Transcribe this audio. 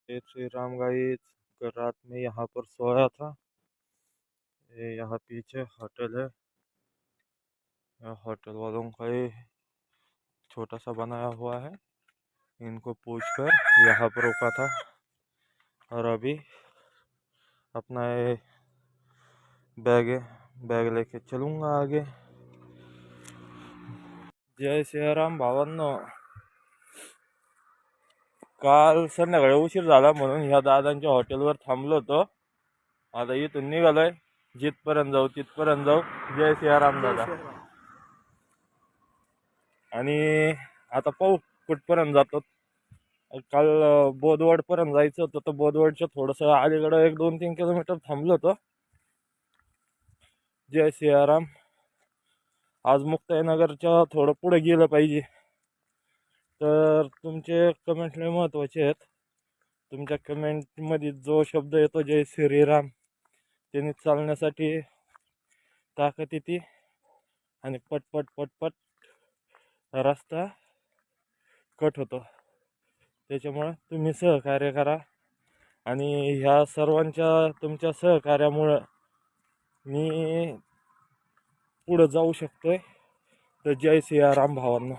जय Shri Ram guys. कल रात में यहाँ पर सोया था। ये यहाँ पीछे होटल है। यह होटल वालों का ही छोटा सा बनाया हुआ है। इनको पूछकर यहाँ पर रुका था और अभी अपना ये बैग लेके चलूँगा आगे। जय सियाराम भावांनो। काल संध्याकाळी उशीर झाला म्हणून ह्या दादांच्या हॉटेलवर थांबलो होतो। आता इथून निघालोय, जिथपर्यंत जाऊ तिथपर्यंत जाऊ। जय सियाराम दादा। आणि आता पाहू कुठपर्यंत जातो। काल बोदवड पर्यंत जायचं होतं, तर बोदवडच्या थोडंसं अलीकडं 1-2-3 किलोमीटर थांबलो होतो। जय सियाराम। आज मुक्ताईनगरच्या थोडं पुढे गेलं पाहिजे। तर तुमचे कमेंट लय महत्त्वाचे आहेत। तुमच्या कमेंटमध्ये जो शब्द येतो जय श्रीराम, त्याने चालण्यासाठी ताकद येते आणि पटपट पटपट रस्ता कट होतो। त्याच्यामुळे तुम्ही सहकार्य करा आणि ह्या सर्वांच्या तुमच्या सहकार्यामुळं मी पुढे जाऊ शकतोय। तर जय सियाराम भावांनो।